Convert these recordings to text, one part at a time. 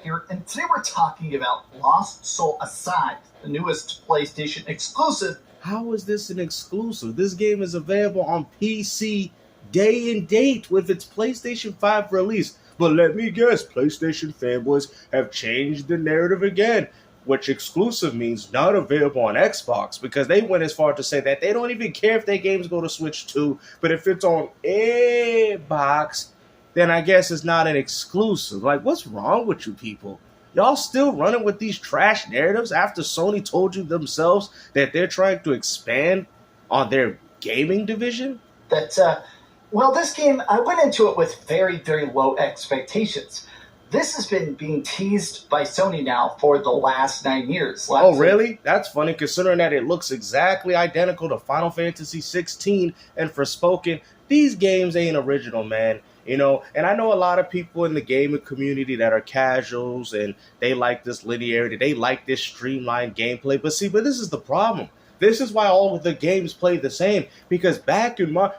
here, and today we're talking about Lost Soul Aside, the newest PlayStation exclusive. How is this an exclusive? This game is available on PC day and date with its PlayStation 5 release. But let me guess, PlayStation fanboys have changed the narrative again, which exclusive means not available on Xbox, because they went as far to say that they don't even care if their games go to Switch 2, but if it's on Xbox, then I guess it's not an exclusive. Like, what's wrong with you people? Y'all still running with these trash narratives after Sony told you themselves that they're trying to expand on their gaming division? This game, I went into it with very, very low expectations. This has been being teased by Sony now for the last 9 years. Oh, really? That's funny, considering that it looks exactly identical to Final Fantasy 16 and Forspoken. These games ain't original, man. You know, and I know a lot of people in the gaming community that are casuals and they like this linearity, they like this streamlined gameplay. But this is the problem. This is why all of the games play the same. Because back in my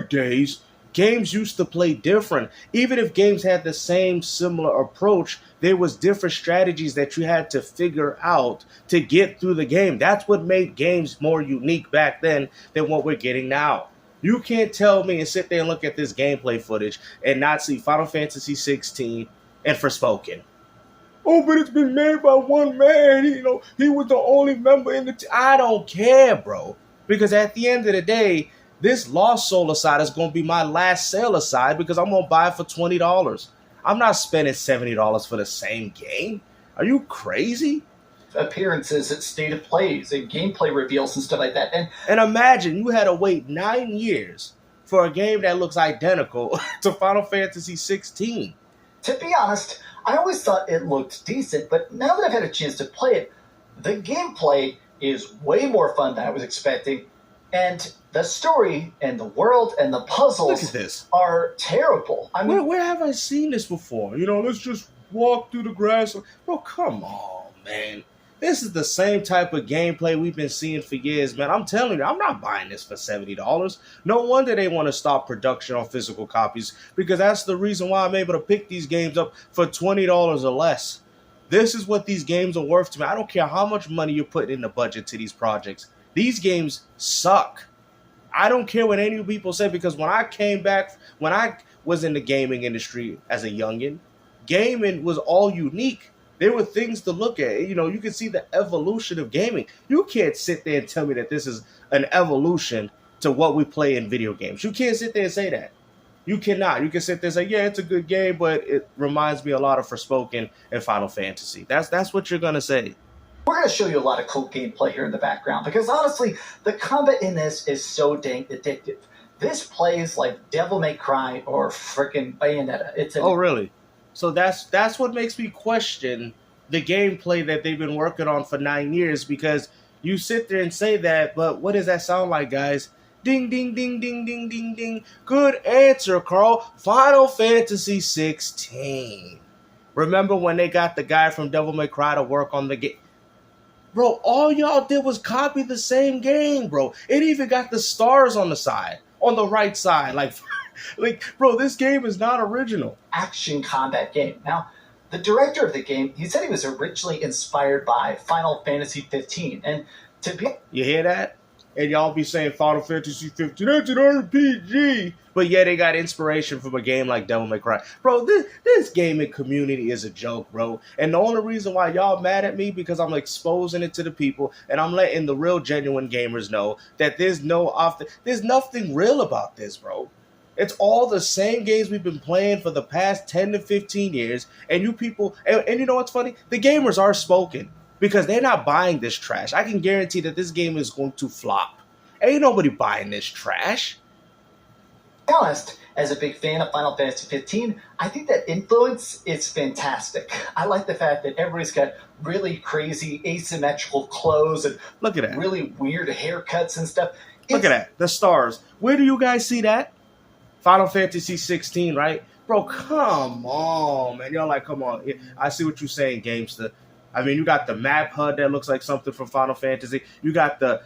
days, games used to play different. Even if games had the same similar approach, there was different strategies that you had to figure out to get through the game. That's what made games more unique back then than what we're getting now. You can't tell me and sit there and look at this gameplay footage and not see Final Fantasy 16 and Forspoken. Oh, but it's been made by one man. He was the only member in the team. I don't care, bro. Because at the end of the day, this Lost Soul Aside is going to be my last sale aside because I'm going to buy it for $20. I'm not spending $70 for the same game. Are you crazy? Appearances at state of plays and gameplay reveals and stuff like that. And imagine you had to wait 9 years for a game that looks identical to Final Fantasy 16. To be honest, I always thought it looked decent, but now that I've had a chance to play it, the gameplay is way more fun than I was expecting, and the story and the world and the puzzles are terrible. I mean, where have I seen this before? Let's just walk through the grass. Bro, come on, man. This is the same type of gameplay we've been seeing for years, man. I'm telling you, I'm not buying this for $70. No wonder they want to stop production on physical copies, because that's the reason why I'm able to pick these games up for $20 or less. This is what these games are worth to me. I don't care how much money you're putting in the budget to these projects. These games suck. I don't care what any people say, because when I was in the gaming industry as a youngin', gaming was all unique. There were things to look at. You can see the evolution of gaming. You can't sit there and tell me that this is an evolution to what we play in video games. You can't sit there and say that. You cannot. You can sit there and say, yeah, it's a good game, but it reminds me a lot of Forspoken and Final Fantasy. That's what you're going to say. We're going to show you a lot of cool gameplay here in the background, because honestly, the combat in this is so dang addictive. This plays like Devil May Cry or frickin' Bayonetta. Oh, really? So that's what makes me question the gameplay that they've been working on for 9 years, because you sit there and say that, but what does that sound like, guys? Ding, ding, ding, ding, ding, ding, ding. Good answer, Carl. Final Fantasy 16. Remember when they got the guy from Devil May Cry to work on the game? Bro, all y'all did was copy the same game, bro. It even got the stars on the side, on the right side. Bro, this game is not original. Action combat game. Now, the director of the game, he said he was originally inspired by Final Fantasy 15. And you hear that? And y'all be saying Final Fantasy 15, that's an RPG. But yeah, they got inspiration from a game like Devil May Cry. Bro, this gaming community is a joke, bro. And the only reason why y'all mad at me, because I'm exposing it to the people and I'm letting the real genuine gamers know that there's nothing real about this, bro. It's all the same games we've been playing for the past 10 to 15 years. And you people, and you know what's funny? The gamers are spoken, because they're not buying this trash. I can guarantee that this game is going to flop. Ain't nobody buying this trash. To be honest, as a big fan of Final Fantasy 15, I think that influence is fantastic. I like the fact that everybody's got really crazy asymmetrical clothes and look at that, really weird haircuts and stuff. Look at that, the stars. Where do you guys see that? Final Fantasy 16, right? Bro, come on, man. Y'all come on. I see what you're saying, Gamester. I mean, you got the map HUD that looks like something from Final Fantasy. You got the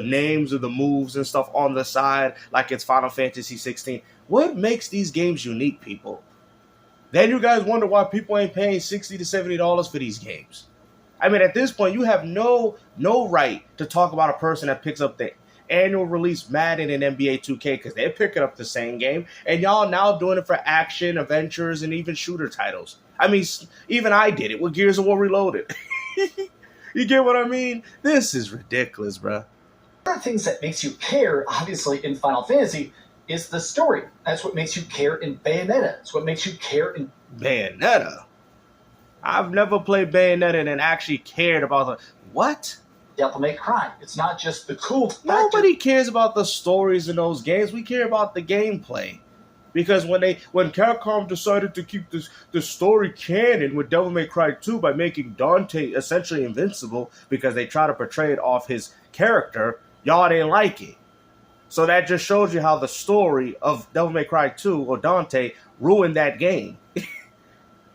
names of the moves and stuff on the side like it's Final Fantasy 16. What makes these games unique, people? Then you guys wonder why people ain't paying $60 to $70 for these games. I mean, at this point, you have no right to talk about a person that picks up the annual release Madden and NBA 2K because they're picking up the same game, and y'all now doing it for action, adventures, and even shooter titles. I mean, even I did it with Gears of War Reloaded. You get what I mean? This is ridiculous, bro. One of the things that makes you care, obviously, in Final Fantasy is the story. That's what makes you care in Bayonetta. It's what makes you care in Bayonetta? I've never played Bayonetta and actually cared about the... What? Devil May Cry. It's not just the cool factor. Nobody cares about the stories in those games. We care about the gameplay. Because when Capcom decided to keep the story canon with Devil May Cry 2 by making Dante essentially invincible because they try to portray it off his character, y'all didn't like it. So that just shows you how the story of Devil May Cry 2 or Dante ruined that game.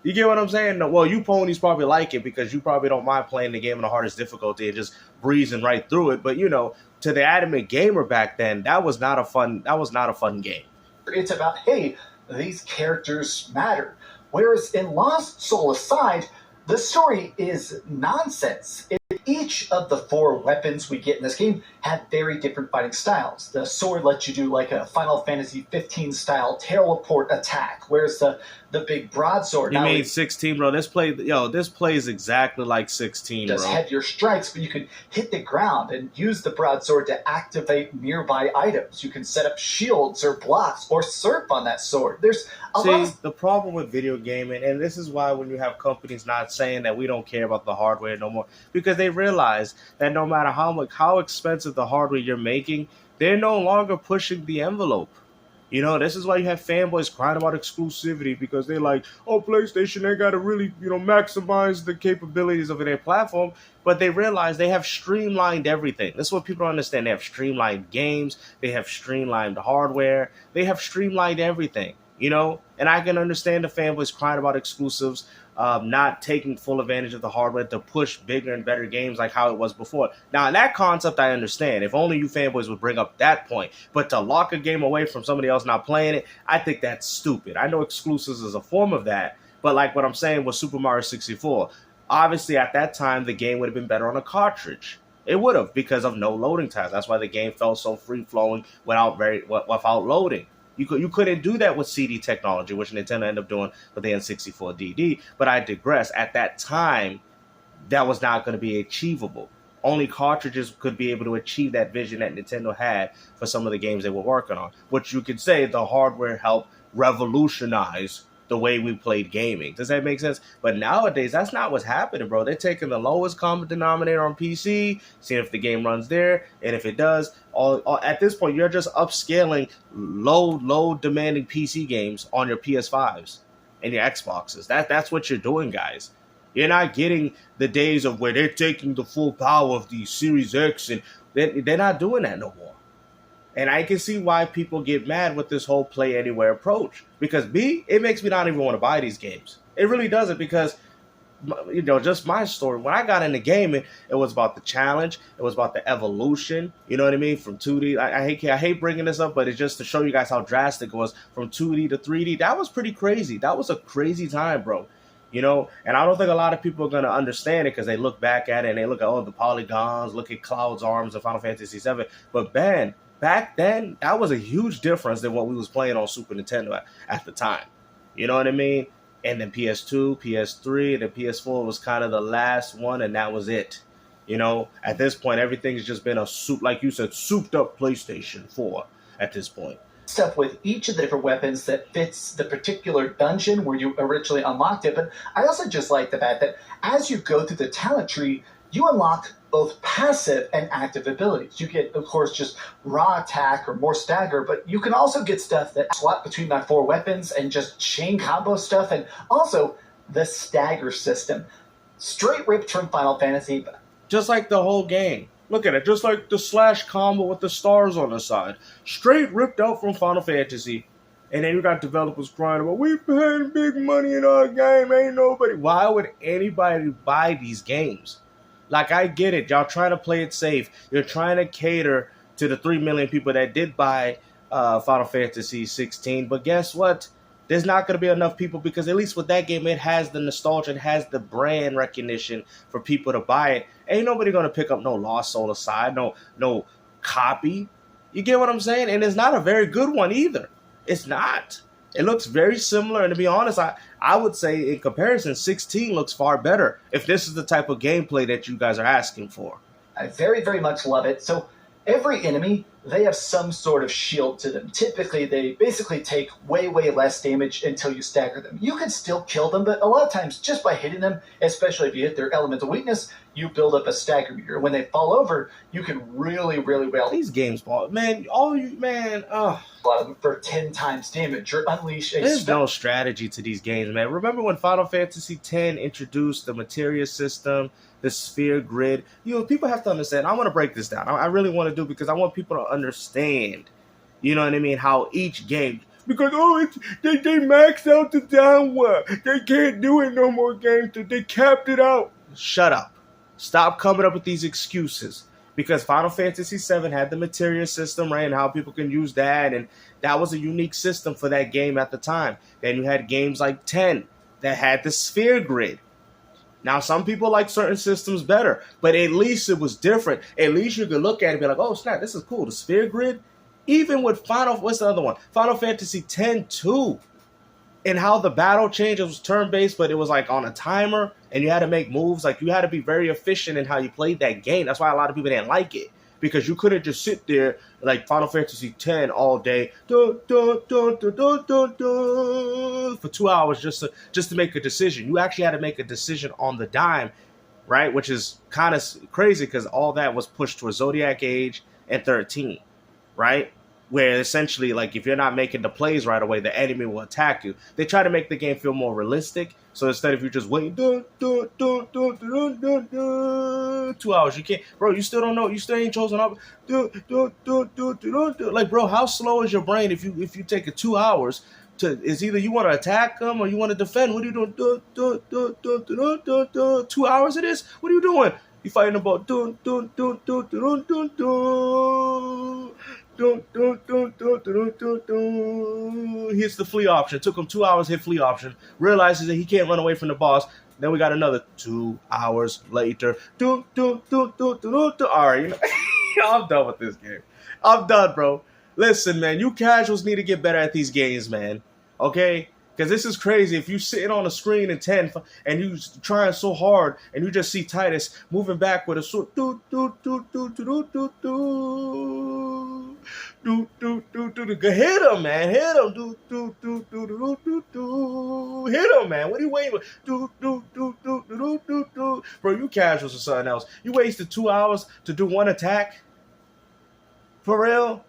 You get what I'm saying? Well, you ponies probably like it because you probably don't mind playing the game in the hardest difficulty and just breezing right through it. But, you know, to the adamant gamer back then, that was not a fun game. It's about, hey, these characters matter. Whereas in Lost Soul Aside, the story is nonsense. Each of the 4 weapons we get in this game have very different fighting styles. The sword lets you do like a Final Fantasy 15 style teleport attack, whereas the big broadsword... You mean 16, bro? This plays exactly like 16, bro. Does heavier strikes, but you can hit the ground and use the broadsword to activate nearby items. You can set up shields or blocks or surf on that sword. There's the problem with video gaming, and this is why when you have companies not saying that we don't care about the hardware no more, because they realize that no matter how expensive the hardware you're making, they're no longer pushing the envelope. You know, this is why you have fanboys crying about exclusivity because they're like, oh, PlayStation, they got to really, maximize the capabilities of their platform. But they realize they have streamlined everything. This is what people don't understand. They have streamlined games. They have streamlined hardware. They have streamlined everything, And I can understand the fanboys crying about exclusives, not taking full advantage of the hardware to push bigger and better games like how it was before. Now, in that concept, I understand. If only you fanboys would bring up that point. But to lock a game away from somebody else not playing it, I think that's stupid. I know exclusives is a form of that, but like what I'm saying with Super Mario 64, obviously at that time, the game would have been better on a cartridge. It would have because of no loading times. That's why the game felt so free-flowing without loading. You couldn't do that with CD technology, which Nintendo ended up doing with the N64 DD. But I digress. At that time, that was not going to be achievable. Only cartridges could be able to achieve that vision that Nintendo had for some of the games they were working on. Which you could say the hardware helped revolutionize the way we played gaming. Does that make sense? But nowadays, that's not what's happening, bro. They're taking the lowest common denominator on PC, seeing if the game runs there, and if it does, at this point, you're just upscaling low demanding PC games on your PS5s and your Xboxes. That's what you're doing, guys. You're not getting the days of where they're taking the full power of the Series X, and they're not doing that no more. And I can see why people get mad with this whole play anywhere approach. Because it makes me not even want to buy these games. It really doesn't because, just my story. When I got into gaming, it was about the challenge. It was about the evolution. You know what I mean? From 2D. I hate bringing this up, but it's just to show you guys how drastic it was from 2D to 3D. That was pretty crazy. That was a crazy time, bro. And I don't think a lot of people are going to understand it because they look back at it and they look at, the polygons, look at Cloud's arms in Final Fantasy VII. But, man, back then, that was a huge difference than what we was playing on Super Nintendo at the time. You know what I mean? And then PS2, PS3, and then PS4 was kind of the last one, and that was it. At this point, everything's just been like you said, souped up PlayStation 4 at this point. Stuff with each of the different weapons that fits the particular dungeon where you originally unlocked it. But I also just like the fact that as you go through the talent tree, you unlock both passive and active abilities. You get, of course, just raw attack or more stagger, but you can also get stuff that swap between my 4 weapons and just chain combo stuff, and also the stagger system. Straight ripped from Final Fantasy. Just like the whole game. Look at it, just like the slash combo with the stars on the side. Straight ripped out from Final Fantasy. And then you got developers crying about, we paying big money in our game, ain't nobody. Why would anybody buy these games? Like, I get it. Y'all trying to play it safe. You're trying to cater to the 3 million people that did buy Final Fantasy 16. But guess what? there's not going to be enough people because at least with that game, it has the nostalgia, it has the brand recognition for people to buy it. Ain't nobody going to pick up no Lost Soul aside, no copy. You get what I'm saying? And it's not a very good one either. It's not. It looks very similar. And to be honest, I would say in comparison, 16 looks far better if this is the type of gameplay that you guys are asking for. I very, very much love it. So every enemy, they have some sort of shield to them. Typically, they basically take way, way less damage until you stagger them. You can still kill them, but a lot of times, just by hitting them, especially if you hit their elemental weakness, you build up a stagger meter. When they fall over, you can really, really well... These games, man, a lot of them for 10 times damage or unleash a... There's no strategy to these games, man. Remember when Final Fantasy X introduced the materia system, the sphere grid? People have to understand. I want to break this down. I really want to do because I want people to understand, you know what I mean, how each game... Because, they maxed out the downward. They can't do it no more games. They capped it out. Shut up. Stop coming up with these excuses. Because Final Fantasy VII had the materia system, right, and how people can use that, and that was a unique system for that game at the time. Then you had games like 10 that had the sphere grid. Now, some people like certain systems better, but at least it was different. At least you could look at it and be like, oh, snap, this is cool. The sphere grid, even with what's the other one? Final Fantasy X-2, and how the battle changes was turn-based, but it was like on a timer, and you had to make moves. Like, you had to be very efficient in how you played that game. That's why a lot of people didn't like it, because you couldn't just sit there like Final Fantasy X all day for 2 hours just to make a decision. You actually had to make a decision on the dime, right? Which is kind of crazy because all that was pushed to a Zodiac Age and 13, right? Where essentially, like, if you're not making the plays right away, the enemy will attack you. They try to make the game feel more realistic. So instead of you just waiting 2 hours, you can't, bro. You still don't know. You still ain't chosen up. Like, bro, how slow is your brain if you take it 2 hours to? Is either you want to attack them or you want to defend. What are you doing? 2 hours it is. What are you doing? You fighting about hits the flee option. Took him 2 hours, hit flee option. Realizes that he can't run away from the boss. Then we got another 2 hours later. All right, I'm done with this game. I'm done, bro. Listen, man, you casuals need to get better at these games, man. Okay? Because this is crazy. If you sitting on a screen in 10 and you trying so hard and you just see Titus moving back with a sword. Hit him, man. Hit him. Hit him, man. What are you waiting for? Bro, you casuals or something else. You wasted 2 hours to do one attack? For real?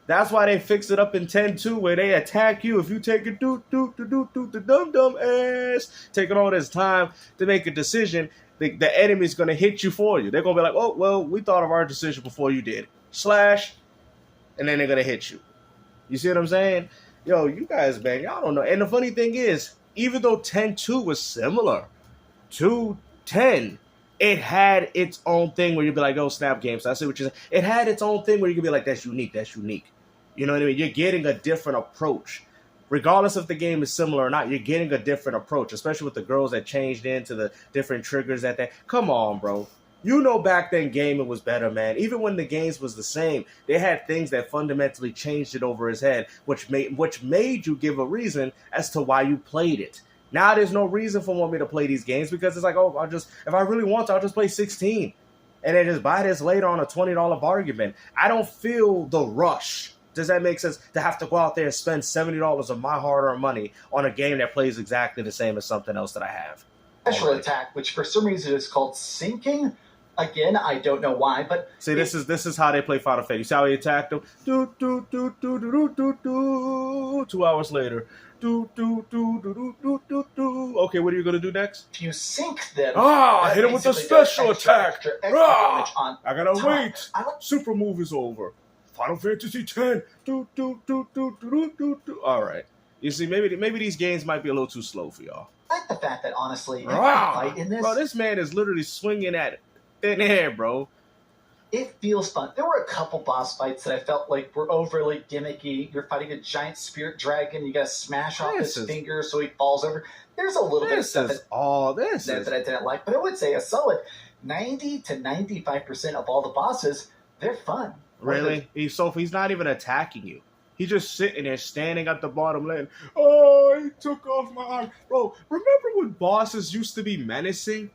That's why they fixed it up in 10-2, where they attack you if you take a the dumb ass. Taking all this time to make a decision, the enemy's going to hit you for you. They're going to be like, oh, well, we thought of our decision before you did. Slash, and then they're going to hit you. You see what I'm saying? Yo, you guys, man, y'all don't know. And the funny thing is, even though 10-2 was similar to 10, it had its own thing where you'd be like, oh, snap games. So I see what you're saying. It had its own thing where you could be like, that's unique. You know what I mean? You're getting a different approach. Regardless if the game is similar or not, you're getting a different approach, especially with the girls that changed into the different triggers that they... Come on, bro. You know back then gaming was better, man. Even when the games was the same, they had things that fundamentally changed it over his head, which made you give a reason as to why you played it. Now there's no reason for me to play these games because it's like, oh, if I really want to, I'll just play 16. And then just buy this later on a $20 bargain bin. I don't feel the rush. Does that make sense? To have to go out there and spend $70 of my hard-earned money on a game that plays exactly the same as something else that I have. Special attack, which for some reason is called sinking. Again, I don't know why, but... See, this is how they play Final Fantasy. You see how he attacked him? 2 hours later. Okay, what are you going to do next? If you sink them... hit him with a special attack! I gotta wait! Super move is over. Final Fantasy X. All right. You see, maybe these games might be a little too slow for y'all. I like the fact that, honestly, you can fight in this... Bro, this man is literally swinging at thin air, bro. It feels fun. There were a couple boss fights that I felt like were overly gimmicky. You're fighting a giant spirit dragon. You got to smash off his finger so he falls over. There's a little bit of stuff that I didn't like, but I would say a solid 90 to 95% of all the bosses, they're fun. Really? He's not even attacking you. He's just sitting there, standing at the bottom lane. Oh, he took off my arm. Bro, remember when bosses used to be menacing?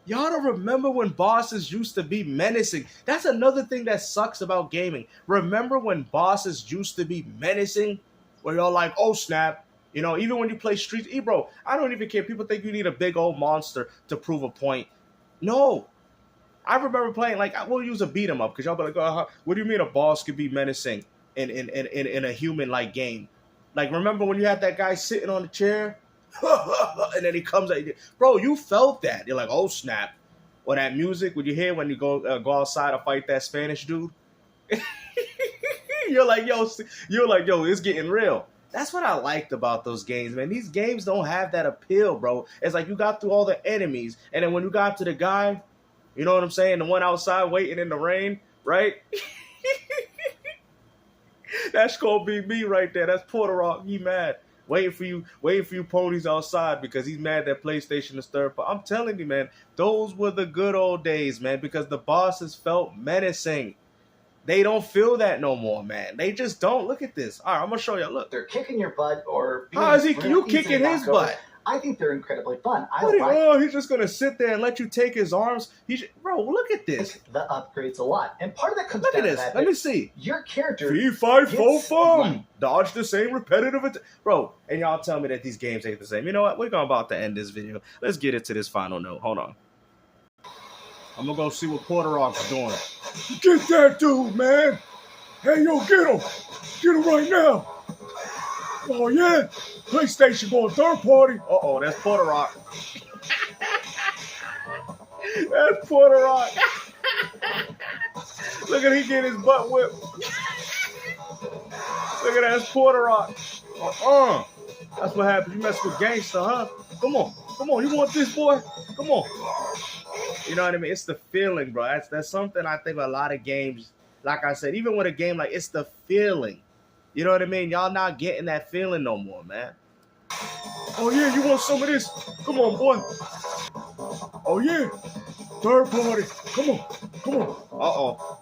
Y'all don't remember when bosses used to be menacing? That's another thing that sucks about gaming. Remember when bosses used to be menacing? Where you're like, oh snap. You know, even when you play Streets, bro, I don't even care. People think you need a big old monster to prove a point. No. I remember playing, like, we'll use a beat 'em up, because y'all be like, what do you mean a boss could be menacing in a human-like game? Like, remember when you had that guy sitting on the chair? And then he comes at you. Bro, you felt that. You're like, oh, snap. Or that music, when you hear when you go outside to fight that Spanish dude? You're like, yo, it's getting real. That's what I liked about those games, man. These games don't have that appeal, bro. It's like you got through all the enemies, and then when you got to the guy, you know what I'm saying? The one outside waiting in the rain, right? That's gonna be me right there. That's Porter Rock. He mad. Waiting for you ponies outside because he's mad that PlayStation is third. But I'm telling you, man, those were the good old days, man, because the bosses felt menacing. They don't feel that no more, man. They just don't. Look at this. All right, I'm going to show you. Look. They're kicking your butt or... How is you kicking his butt? I think they're incredibly fun. He's just going to sit there and let you take his arms? Bro, look at this. The upgrades a lot. And part of that comes down to that. Let me see. Your character... 3-5-4-5. Dodge the same repetitive... Bro, and y'all tell me that these games ain't the same. You know what? We're about to end this video. Let's get into this final note. Hold on. I'm going to go see what Porter Rock's doing. Get that dude, man. Hey, yo, get him. Get him right now. Oh, yeah. PlayStation going third party. Uh-oh, that's Porter Rock. That's Porter Rock. Look at he getting his butt whipped. Look at that, that's Porter Rock. That's what happens. You mess with gangster, huh? Come on. You want this, boy? Come on. You know what I mean? It's the feeling, bro. That's something I think a lot of games, like I said, even with a game like, it's the feeling. You know what I mean? Y'all not getting that feeling no more, man. Oh, yeah, you want some of this? Come on, boy. Oh, yeah. Third party. Come on. Uh-oh.